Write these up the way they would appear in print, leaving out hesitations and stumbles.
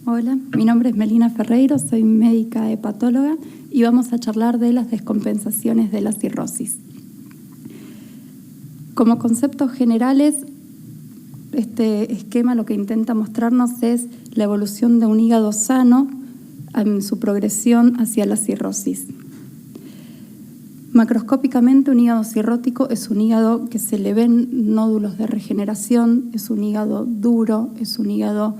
Hola, mi nombre es Melina Ferreiro, soy médica hepatóloga y vamos a charlar de las descompensaciones de la cirrosis. Como conceptos generales, este esquema lo que intenta mostrarnos es la evolución de un hígado sano en su progresión hacia la cirrosis. Macroscópicamente, un hígado cirrótico es un hígado que se le ven nódulos de regeneración, es un hígado duro, es un hígado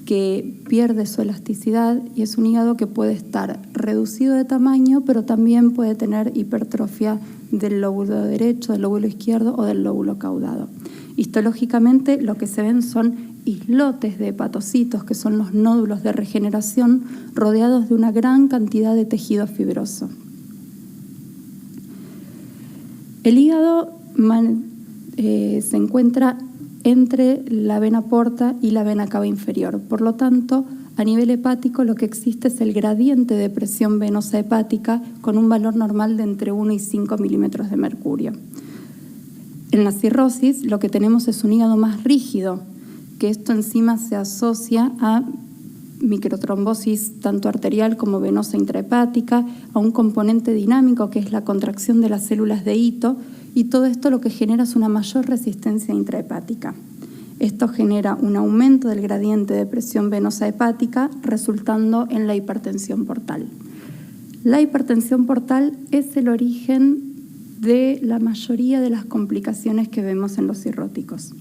que pierde su elasticidad y es un hígado que puede estar reducido de tamaño, pero también puede tener hipertrofia del lóbulo derecho, del lóbulo izquierdo o del lóbulo caudado. Histológicamente, lo que se ven son islotes de hepatocitos, que son los nódulos de regeneración, rodeados de una gran cantidad de tejido fibroso. El hígado se encuentra entre la vena porta y la vena cava inferior. Por lo tanto, a nivel hepático lo que existe es el gradiente de presión venosa hepática con un valor normal de entre 1 y 5 milímetros de mercurio. En la cirrosis lo que tenemos es un hígado más rígido, que esto encima se asocia a microtrombosis tanto arterial como venosa intrahepática, a un componente dinámico que es la contracción de las células de hito, y todo esto lo que genera es una mayor resistencia intrahepática. Esto genera un aumento del gradiente de presión venosa hepática, resultando en la hipertensión portal. La hipertensión portal es el origen de la mayoría de las complicaciones que vemos en los cirróticos,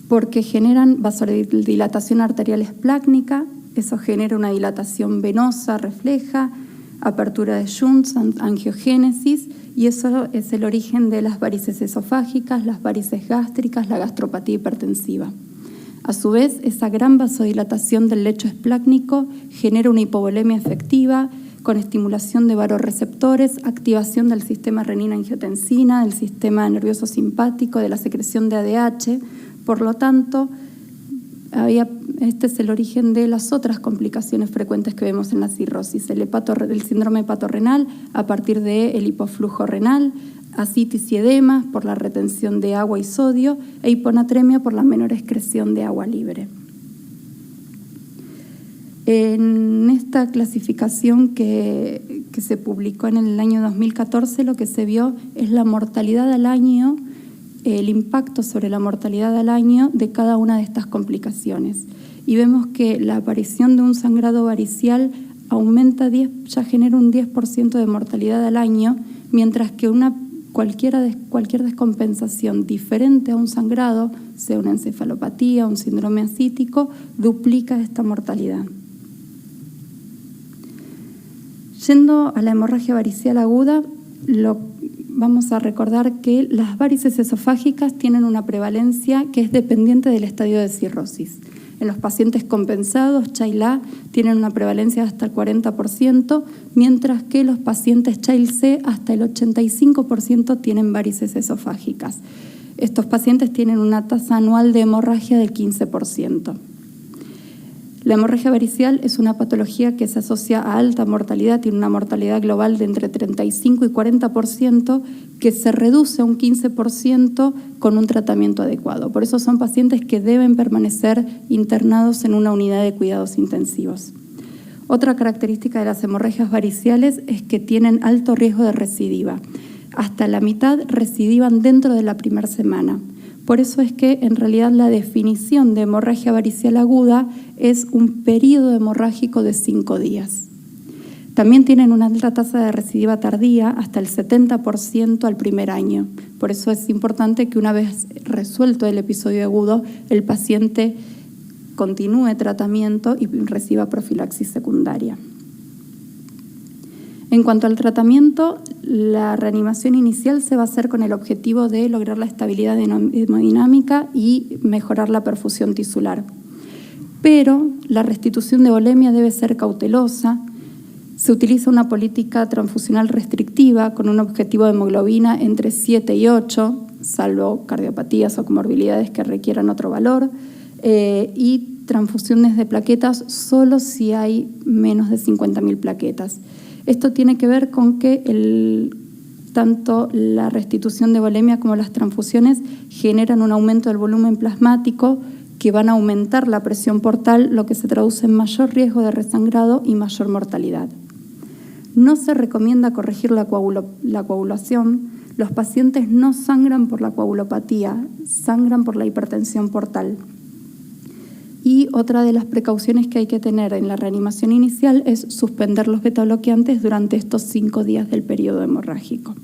porque generan vasodilatación arterial esplácnica, eso genera una dilatación venosa refleja, apertura de shunts, angiogénesis, y eso es el origen de las varices esofágicas, las varices gástricas, la gastropatía hipertensiva. A su vez, esa gran vasodilatación del lecho esplácnico genera una hipovolemia efectiva con estimulación de vasoreceptores, activación del sistema renina-angiotensina, del sistema nervioso simpático, de la secreción de ADH. Por lo tanto, este es el origen de las otras complicaciones frecuentes que vemos en la cirrosis, el síndrome hepatorrenal a partir del hipoflujo renal, ascitis y edema por la retención de agua y sodio e hiponatremia por la menor excreción de agua libre. En esta clasificación que se publicó en el año 2014, lo que se vio es la mortalidad al año, el impacto sobre la mortalidad al año de cada una de estas complicaciones. Y vemos que la aparición de un sangrado varicial aumenta ya genera un 10% de mortalidad al año, mientras que cualquier descompensación diferente a un sangrado, sea una encefalopatía, un síndrome ascítico, duplica esta mortalidad. Yendo a la hemorragia varicial aguda, vamos a recordar que las varices esofágicas tienen una prevalencia que es dependiente del estadio de cirrosis. En los pacientes compensados, Child-A, tienen una prevalencia de hasta el 40%, mientras que los pacientes Child-C hasta el 85% tienen varices esofágicas. Estos pacientes tienen una tasa anual de hemorragia del 15%. La hemorragia varicial es una patología que se asocia a alta mortalidad, tiene una mortalidad global de entre 35 y 40%, que se reduce a un 15% con un tratamiento adecuado. Por eso son pacientes que deben permanecer internados en una unidad de cuidados intensivos. Otra característica de las hemorragias variciales es que tienen alto riesgo de recidiva. Hasta la mitad recidivan dentro de la primera semana. Por eso es que en realidad la definición de hemorragia varicial aguda es un periodo hemorrágico de 5 días. También tienen una alta tasa de recidiva tardía, hasta el 70% al primer año. Por eso es importante que una vez resuelto el episodio agudo, el paciente continúe tratamiento y reciba profilaxis secundaria. En cuanto al tratamiento, la reanimación inicial se va a hacer con el objetivo de lograr la estabilidad hemodinámica y mejorar la perfusión tisular. Pero la restitución de volemia debe ser cautelosa. Se utiliza una política transfusional restrictiva con un objetivo de hemoglobina entre 7 y 8, salvo cardiopatías o comorbilidades que requieran otro valor, y transfusiones de plaquetas solo si hay menos de 50.000 plaquetas. Esto tiene que ver con que tanto la restitución de volemia como las transfusiones generan un aumento del volumen plasmático que van a aumentar la presión portal, lo que se traduce en mayor riesgo de resangrado y mayor mortalidad. No se recomienda corregir la coagulación. Los pacientes no sangran por la coagulopatía, sangran por la hipertensión portal. Y otra de las precauciones que hay que tener en la reanimación inicial es suspender los betabloqueantes durante estos 5 días del periodo hemorrágico.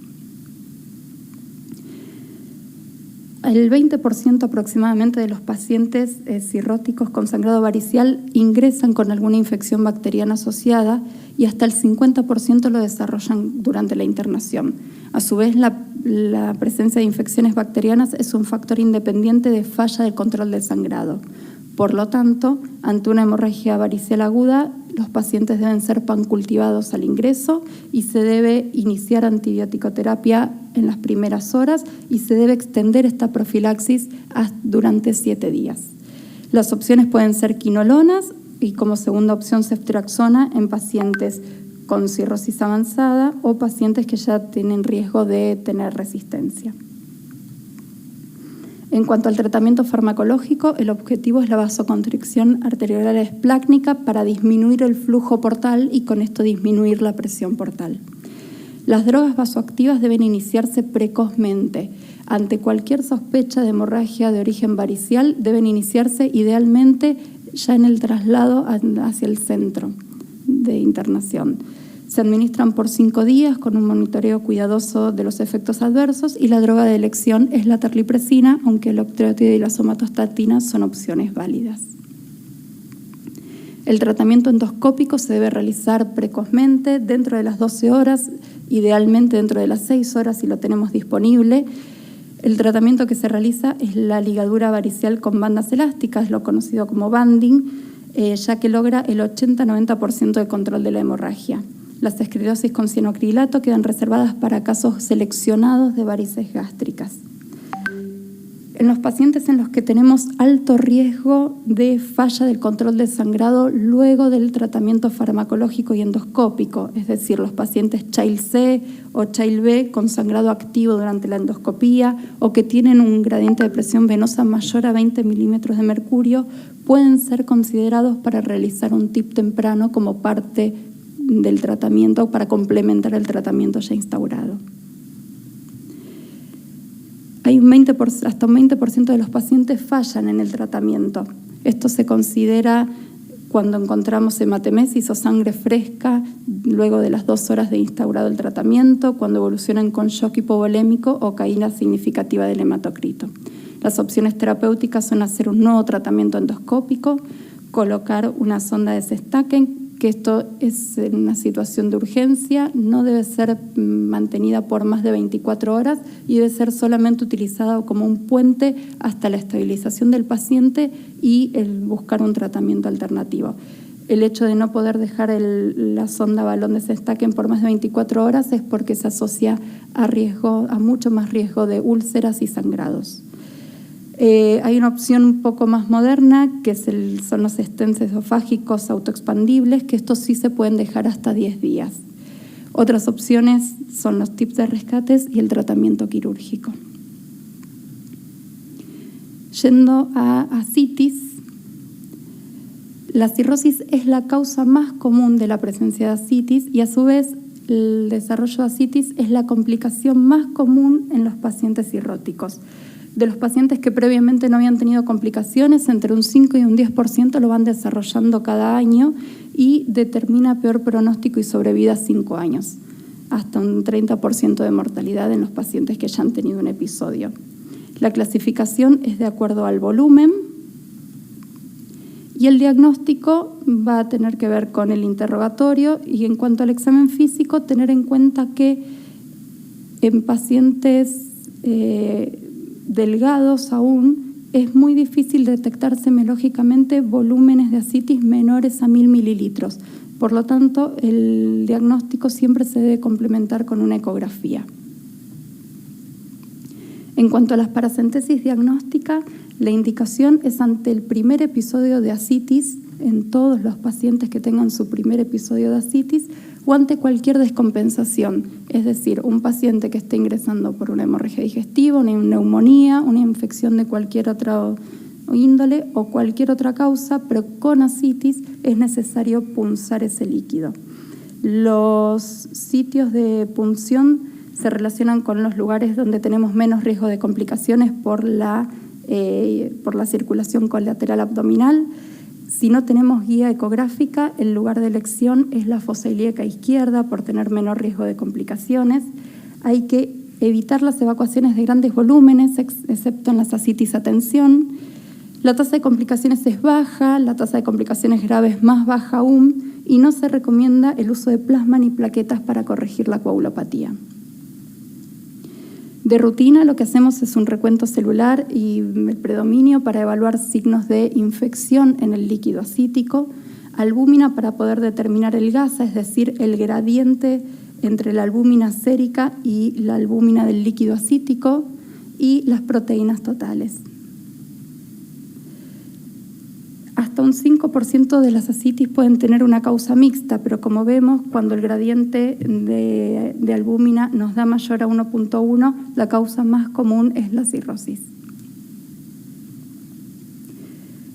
El 20% aproximadamente de los pacientes cirróticos con sangrado varicial ingresan con alguna infección bacteriana asociada y hasta el 50% lo desarrollan durante la internación. A su vez, la presencia de infecciones bacterianas es un factor independiente de falla del control del sangrado. Por lo tanto, ante una hemorragia varicial aguda, los pacientes deben ser pancultivados al ingreso y se debe iniciar antibiótico-terapia en las primeras horas y se debe extender esta profilaxis durante 7 días. Las opciones pueden ser quinolonas y como segunda opción ceftriaxona en pacientes con cirrosis avanzada o pacientes que ya tienen riesgo de tener resistencia. En cuanto al tratamiento farmacológico, el objetivo es la vasoconstricción arteriolar esplácnica para disminuir el flujo portal y con esto disminuir la presión portal. Las drogas vasoactivas deben iniciarse precozmente. Ante cualquier sospecha de hemorragia de origen varicial, deben iniciarse idealmente ya en el traslado hacia el centro de internación. Se administran por 5 días con un monitoreo cuidadoso de los efectos adversos y la droga de elección es la terlipresina, aunque el octreotida y la somatostatina son opciones válidas. El tratamiento endoscópico se debe realizar precozmente dentro de las 12 horas, idealmente dentro de las 6 horas si lo tenemos disponible. El tratamiento que se realiza es la ligadura varicial con bandas elásticas, lo conocido como banding, ya que logra el 80-90% de control de la hemorragia. Las esclerosis con cianoacrilato quedan reservadas para casos seleccionados de varices gástricas. En los pacientes en los que tenemos alto riesgo de falla del control del sangrado luego del tratamiento farmacológico y endoscópico, es decir, los pacientes Child C o Child B con sangrado activo durante la endoscopía o que tienen un gradiente de presión venosa mayor a 20 milímetros de mercurio, pueden ser considerados para realizar un TIP temprano como parte del tratamiento para complementar el tratamiento ya instaurado. Hay hasta un 20% de los pacientes fallan en el tratamiento. Esto se considera cuando encontramos hematemesis o sangre fresca luego de las 2 horas de instaurado el tratamiento, cuando evolucionan con shock hipovolémico o caída significativa del hematocrito. Las opciones terapéuticas son hacer un nuevo tratamiento endoscópico, colocar una sonda de Sestaken, que esto es en una situación de urgencia, no debe ser mantenida por más de 24 horas y debe ser solamente utilizada como un puente hasta la estabilización del paciente y el buscar un tratamiento alternativo. El hecho de no poder dejar la sonda balón de Sestaken por más de 24 horas es porque se asocia a mucho más riesgo de úlceras y sangrados. Hay una opción un poco más moderna que son los stents esofágicos autoexpandibles, que estos sí se pueden dejar hasta 10 días. Otras opciones son los tips de rescates y el tratamiento quirúrgico. Yendo a ascitis, la cirrosis es la causa más común de la presencia de ascitis y a su vez el desarrollo de ascitis es la complicación más común en los pacientes cirróticos. De los pacientes que previamente no habían tenido complicaciones, entre un 5 y un 10% lo van desarrollando cada año y determina peor pronóstico y sobrevida a 5 años, hasta un 30% de mortalidad en los pacientes que ya han tenido un episodio. La clasificación es de acuerdo al volumen y el diagnóstico va a tener que ver con el interrogatorio y en cuanto al examen físico, tener en cuenta que en pacientes delgados aún, es muy difícil detectar semiológicamente volúmenes de ascitis menores a 1000 mililitros. Por lo tanto, el diagnóstico siempre se debe complementar con una ecografía. En cuanto a las paracentesis diagnóstica, la indicación es ante el primer episodio de ascitis en todos los pacientes que tengan su primer episodio de ascitis o ante cualquier descompensación, es decir, un paciente que esté ingresando por una hemorragia digestiva, una neumonía, una infección de cualquier otro o índole o cualquier otra causa, pero con ascitis es necesario punzar ese líquido. Los sitios de punción se relacionan con los lugares donde tenemos menos riesgo de complicaciones por la circulación colateral abdominal. Si no tenemos guía ecográfica, el lugar de elección es la fosa ilíaca izquierda por tener menor riesgo de complicaciones. Hay que evitar las evacuaciones de grandes volúmenes, excepto en las ascitis a tensión. La tasa de complicaciones es baja, la tasa de complicaciones graves más baja aún, y no se recomienda el uso de plasma ni plaquetas para corregir la coagulopatía. De rutina lo que hacemos es un recuento celular y el predominio para evaluar signos de infección en el líquido ascítico, albúmina para poder determinar el gasa, es decir, el gradiente entre la albúmina sérica y la albúmina del líquido ascítico, y las proteínas totales. Hasta un 5% de las ascitis pueden tener una causa mixta, pero como vemos, cuando el gradiente de albúmina nos da mayor a 1.1, la causa más común es la cirrosis.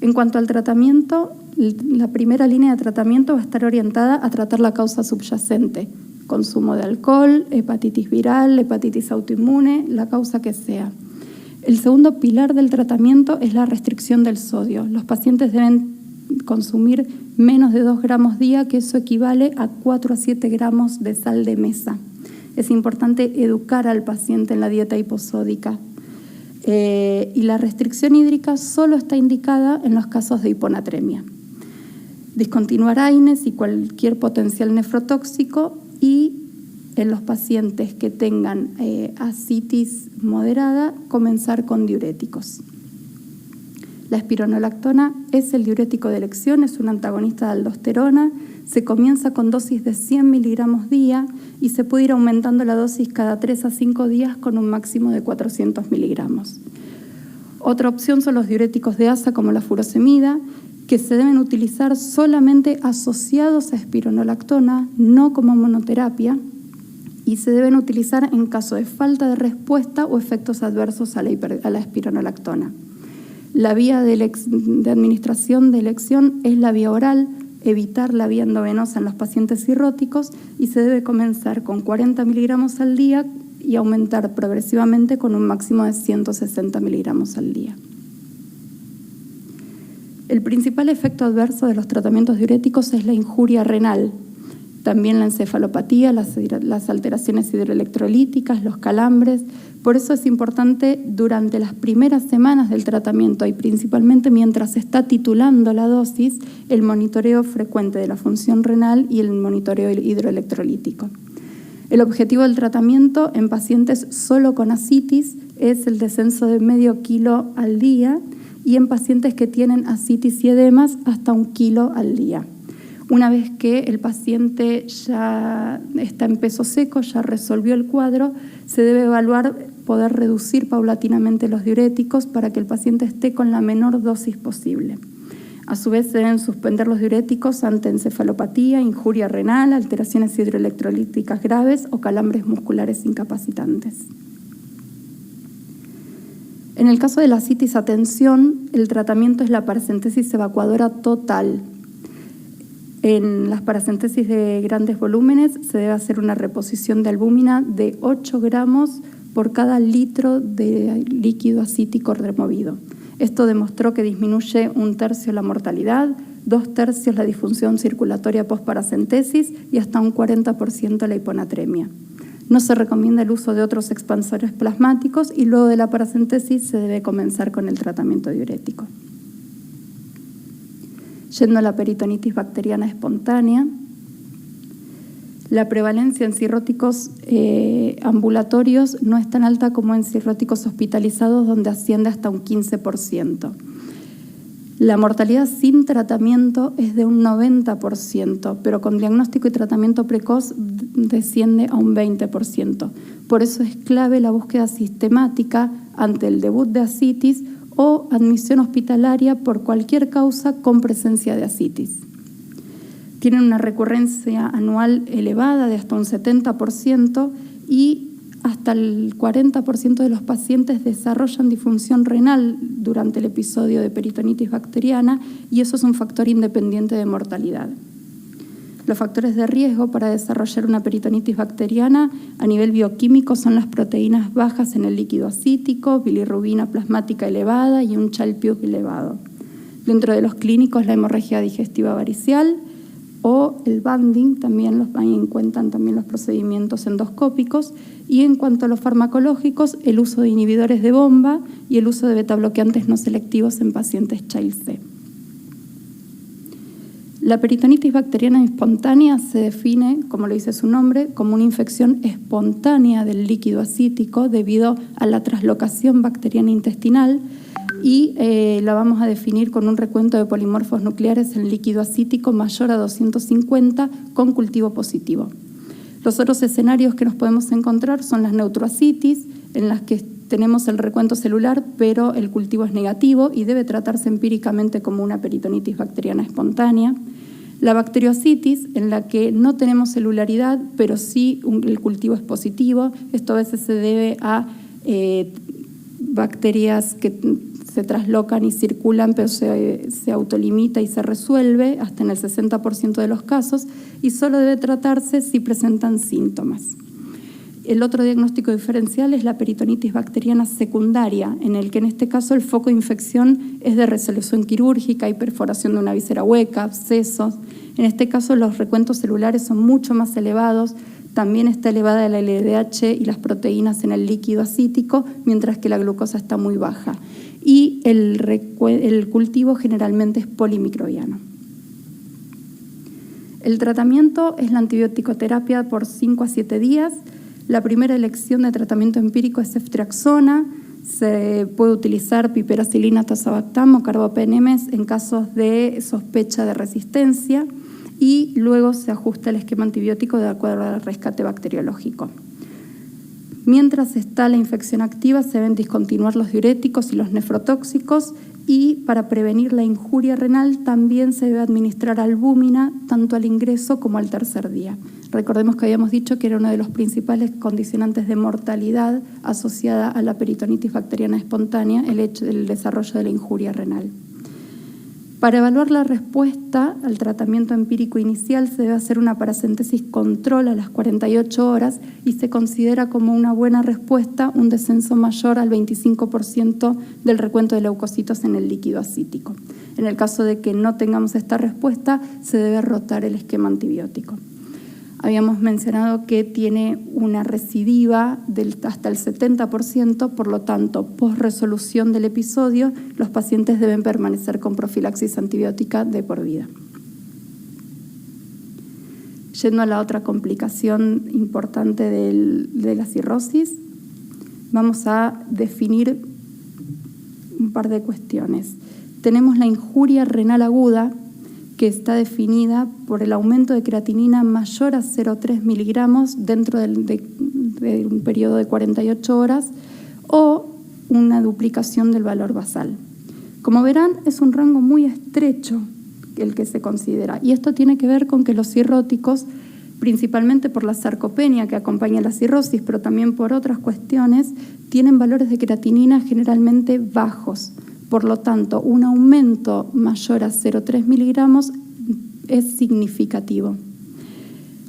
En cuanto al tratamiento, la primera línea de tratamiento va a estar orientada a tratar la causa subyacente: consumo de alcohol, hepatitis viral, hepatitis autoinmune, la causa que sea. El segundo pilar del tratamiento es la restricción del sodio. Los pacientes deben consumir menos de 2 gramos día, que eso equivale a 4 a 7 gramos de sal de mesa. Es importante educar al paciente en la dieta hiposódica. Y la restricción hídrica solo está indicada en los casos de hiponatremia. Discontinuar AINES y cualquier potencial nefrotóxico, y en los pacientes que tengan ascitis moderada, comenzar con diuréticos. La espironolactona es el diurético de elección, es un antagonista de aldosterona. Se comienza con dosis de 100 miligramos día y se puede ir aumentando la dosis cada 3 a 5 días con un máximo de 400 miligramos. Otra opción son los diuréticos de asa, como la furosemida, que se deben utilizar solamente asociados a espironolactona, no como monoterapia, y se deben utilizar en caso de falta de respuesta o efectos adversos a la espironolactona. La vía de administración de elección es la vía oral, evitar la vía endovenosa en los pacientes cirróticos, y se debe comenzar con 40 miligramos al día y aumentar progresivamente con un máximo de 160 miligramos al día. El principal efecto adverso de los tratamientos diuréticos es la injuria renal. También la encefalopatía, las alteraciones hidroelectrolíticas, los calambres. Por eso es importante durante las primeras semanas del tratamiento y principalmente mientras se está titulando la dosis, el monitoreo frecuente de la función renal y el monitoreo hidroelectrolítico. El objetivo del tratamiento en pacientes solo con ascitis es el descenso de medio kilo al día, y en pacientes que tienen ascitis y edemas hasta 1 kilo al día. Una vez que el paciente ya está en peso seco, ya resolvió el cuadro, se debe evaluar poder reducir paulatinamente los diuréticos para que el paciente esté con la menor dosis posible. A su vez, se deben suspender los diuréticos ante encefalopatía, injuria renal, alteraciones hidroelectrolíticas graves o calambres musculares incapacitantes. En el caso de la ascitis a tensión, el tratamiento es la paracentesis evacuadora total. En las paracentesis de grandes volúmenes se debe hacer una reposición de albúmina de 8 gramos por cada litro de líquido ascítico removido. Esto demostró que disminuye 1/3 la mortalidad, 2/3 la disfunción circulatoria post-paracentesis y hasta un 40% la hiponatremia. No se recomienda el uso de otros expansores plasmáticos y luego de la paracentesis se debe comenzar con el tratamiento diurético. Yendo a la peritonitis bacteriana espontánea, la prevalencia en cirróticos ambulatorios no es tan alta como en cirróticos hospitalizados, donde asciende hasta un 15%. La mortalidad sin tratamiento es de un 90%, pero con diagnóstico y tratamiento precoz desciende a un 20%. Por eso es clave la búsqueda sistemática ante el debut de ascitis o admisión hospitalaria por cualquier causa con presencia de ascitis. Tienen una recurrencia anual elevada de hasta un 70% y hasta el 40% de los pacientes desarrollan disfunción renal durante el episodio de peritonitis bacteriana y eso es un factor independiente de mortalidad. Los factores de riesgo para desarrollar una peritonitis bacteriana a nivel bioquímico son las proteínas bajas en el líquido acítico, bilirrubina plasmática elevada y un Child-Pugh elevado. Dentro de los clínicos, la hemorragia digestiva varicial o el banding, también ahí encuentran también los procedimientos endoscópicos. Y en cuanto a los farmacológicos, el uso de inhibidores de bomba y el uso de betabloqueantes no selectivos en pacientes Child-C. La peritonitis bacteriana espontánea se define, como lo dice su nombre, como una infección espontánea del líquido acítico debido a la traslocación bacteriana intestinal y la vamos a definir con un recuento de polimorfos nucleares en líquido acítico mayor a 250 con cultivo positivo. Los otros escenarios que nos podemos encontrar son las neutroasitis, en las que tenemos el recuento celular, pero el cultivo es negativo y debe tratarse empíricamente como una peritonitis bacteriana espontánea. La bacteriocitis, en la que no tenemos celularidad, pero sí el cultivo es positivo. Esto a veces se debe a bacterias que se traslocan y circulan, pero se autolimita y se resuelve hasta en el 60% de los casos y solo debe tratarse si presentan síntomas. El otro diagnóstico diferencial es la peritonitis bacteriana secundaria, en el que en este caso el foco de infección es de resolución quirúrgica y perforación de una víscera hueca, abscesos. En este caso los recuentos celulares son mucho más elevados, también está elevada la LDH y las proteínas en el líquido acítico, mientras que la glucosa está muy baja. Y el cultivo generalmente es polimicrobiano. El tratamiento es la antibiótico-terapia por 5 a 7 días. La primera elección de tratamiento empírico es ceftriaxona. Se puede utilizar piperacilina, tazobactam o carbapenemes en casos de sospecha de resistencia y luego se ajusta el esquema antibiótico de acuerdo al rescate bacteriológico. Mientras está la infección activa, se deben discontinuar los diuréticos y los nefrotóxicos y para prevenir la injuria renal también se debe administrar albúmina tanto al ingreso como al tercer día. Recordemos que habíamos dicho que era uno de los principales condicionantes de mortalidad asociada a la peritonitis bacteriana espontánea, el desarrollo de la injuria renal. Para evaluar la respuesta al tratamiento empírico inicial se debe hacer una paracentesis control a las 48 horas y se considera como una buena respuesta un descenso mayor al 25% del recuento de leucocitos en el líquido acítico. En el caso de que no tengamos esta respuesta, se debe rotar el esquema antibiótico. Habíamos mencionado que tiene una recidiva hasta el 70%, por lo tanto, post-resolución del episodio, los pacientes deben permanecer con profilaxis antibiótica de por vida. Yendo a la otra complicación importante de la cirrosis, vamos a definir un par de cuestiones. Tenemos la injuria renal aguda, que está definida por el aumento de creatinina mayor a 0,3 miligramos dentro de un periodo de 48 horas o una duplicación del valor basal. Como verán, es un rango muy estrecho el que se considera y esto tiene que ver con que los cirróticos, principalmente por la sarcopenia que acompaña la cirrosis, pero también por otras cuestiones, tienen valores de creatinina generalmente bajos. Por lo tanto, un aumento mayor a 0,3 miligramos es significativo.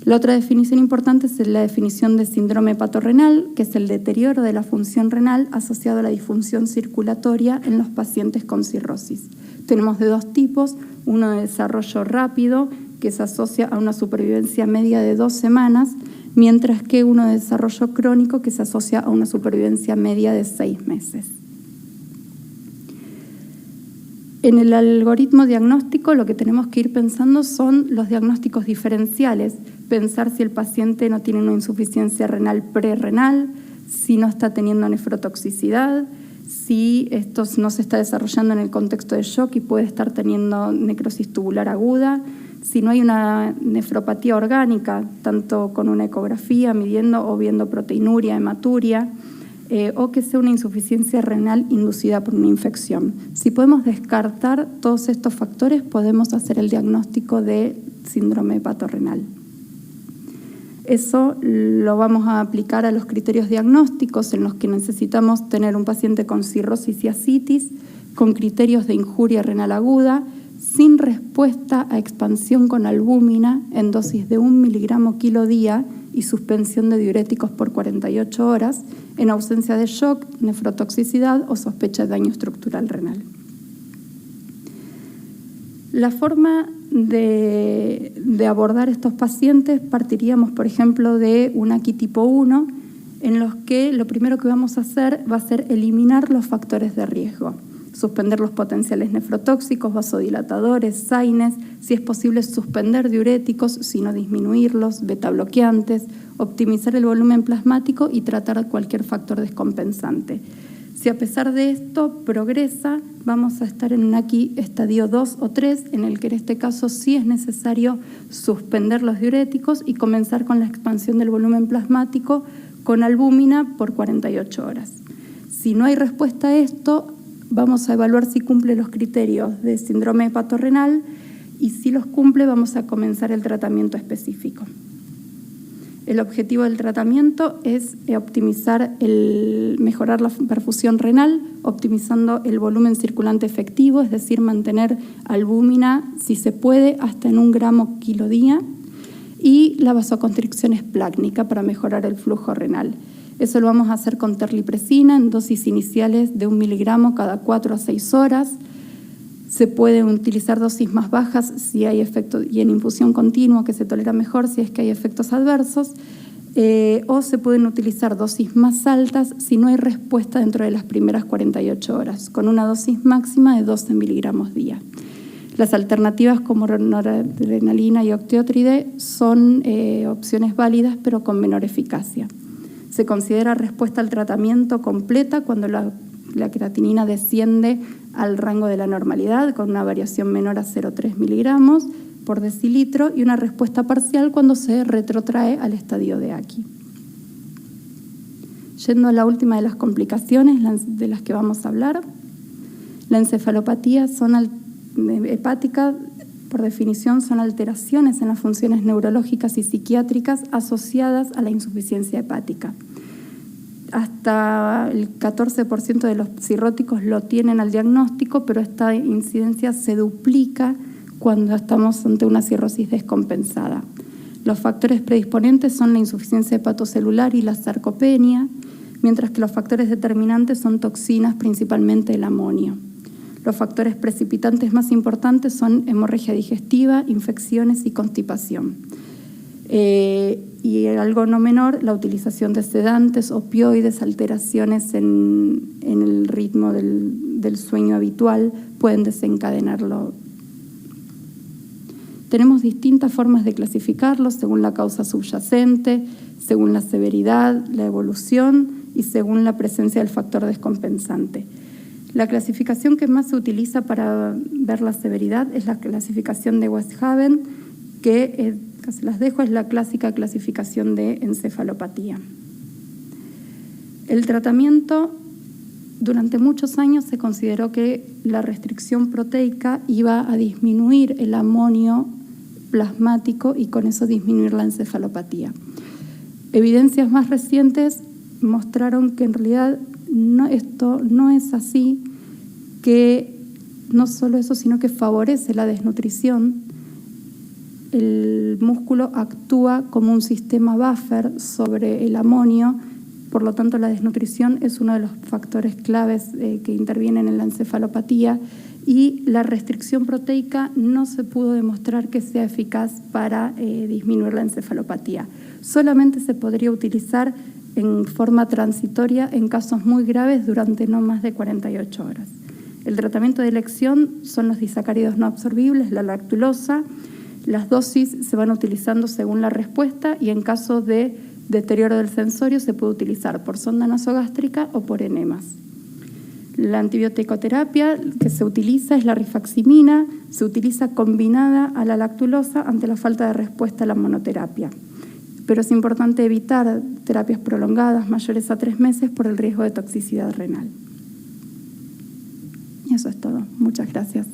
La otra definición importante es la definición de síndrome hepatorrenal, que es el deterioro de la función renal asociado a la disfunción circulatoria en los pacientes con cirrosis. Tenemos de dos tipos, uno de desarrollo rápido, que se asocia a una supervivencia media de 2 semanas, mientras que uno de desarrollo crónico, que se asocia a una supervivencia media de 6 meses. En el algoritmo diagnóstico lo que tenemos que ir pensando son los diagnósticos diferenciales, pensar si el paciente no tiene una insuficiencia renal prerrenal, si no está teniendo nefrotoxicidad, si esto no se está desarrollando en el contexto de shock y puede estar teniendo necrosis tubular aguda, si no hay una nefropatía orgánica, tanto con una ecografía midiendo o viendo proteinuria, hematuria, o que sea una insuficiencia renal inducida por una infección. Si podemos descartar todos estos factores, podemos hacer el diagnóstico de síndrome hepatorrenal. Eso lo vamos a aplicar a los criterios diagnósticos en los que necesitamos tener un paciente con cirrosis y ascitis, con criterios de injuria renal aguda, sin respuesta a expansión con albúmina en dosis de 1 miligramo kilo día y suspensión de diuréticos por 48 horas, en ausencia de shock, nefrotoxicidad o sospecha de daño estructural renal. La forma de abordar estos pacientes partiríamos, por ejemplo, de un AQI tipo 1, en los que lo primero que vamos a hacer va a ser eliminar los factores de riesgo, suspender los potenciales nefrotóxicos, vasodilatadores, SAINES, si es posible suspender diuréticos, sino disminuirlos, betabloqueantes, optimizar el volumen plasmático y tratar cualquier factor descompensante. Si a pesar de esto progresa, vamos a estar en un AQI estadio 2 o 3, en el que en este caso sí es necesario suspender los diuréticos y comenzar con la expansión del volumen plasmático con albúmina por 48 horas. Si no hay respuesta a esto, vamos a evaluar si cumple los criterios de síndrome hepatorrenal y si los cumple vamos a comenzar el tratamiento específico. El objetivo del tratamiento es mejorar la perfusión renal, optimizando el volumen circulante efectivo, es decir, mantener albúmina, si se puede, hasta en 1 gramo kilo día, y la vasoconstricción esplácnica para mejorar el flujo renal. Eso lo vamos a hacer con terlipresina en dosis iniciales de 1 miligramo cada 4 a 6 horas. Se pueden utilizar dosis más bajas si hay efectos, y en infusión continua, que se tolera mejor si es que hay efectos adversos, o se pueden utilizar dosis más altas si no hay respuesta dentro de las primeras 48 horas, con una dosis máxima de 12 miligramos día. Las alternativas como noradrenalina y octiotride son opciones válidas, pero con menor eficacia. Se considera respuesta al tratamiento completa cuando la creatinina desciende al rango de la normalidad con una variación menor a 0,3 miligramos por decilitro y una respuesta parcial cuando se retrotrae al estadio de AQI. Yendo a la última de las complicaciones de las que vamos a hablar, la encefalopatía hepática, por definición, son alteraciones en las funciones neurológicas y psiquiátricas asociadas a la insuficiencia hepática. Hasta el 14% de los cirróticos lo tienen al diagnóstico, pero esta incidencia se duplica cuando estamos ante una cirrosis descompensada. Los factores predisponentes son la insuficiencia hepatocelular y la sarcopenia, mientras que los factores determinantes son toxinas, principalmente el amonio. Los factores precipitantes más importantes son hemorragia digestiva, infecciones y constipación. Y algo no menor, la utilización de sedantes, opioides, alteraciones en el ritmo del sueño habitual pueden desencadenarlo. Tenemos distintas formas de clasificarlos según la causa subyacente, según la severidad, la evolución y según la presencia del factor descompensante. La clasificación que más se utiliza para ver la severidad es la clasificación de Westhaven, que se las dejo, es la clásica clasificación de encefalopatía. El tratamiento, durante muchos años se consideró que la restricción proteica iba a disminuir el amonio plasmático y con eso disminuir la encefalopatía. Evidencias más recientes mostraron que en realidad esto no es así, que no solo eso, sino que favorece la desnutrición. El músculo actúa como un sistema buffer sobre el amonio, por lo tanto la desnutrición es uno de los factores claves que intervienen en la encefalopatía, y la restricción proteica no se pudo demostrar que sea eficaz para disminuir la encefalopatía. Solamente se podría utilizar en forma transitoria en casos muy graves durante no más de 48 horas. El tratamiento de elección son los disacáridos no absorbibles, la lactulosa. Las dosis se van utilizando según la respuesta y en caso de deterioro del sensorio se puede utilizar por sonda nasogástrica o por enemas. La antibiótico-terapia que se utiliza es la rifaximina, se utiliza combinada a la lactulosa ante la falta de respuesta a la monoterapia. Pero es importante evitar terapias prolongadas mayores a 3 meses por el riesgo de toxicidad renal. Y eso es todo. Muchas gracias.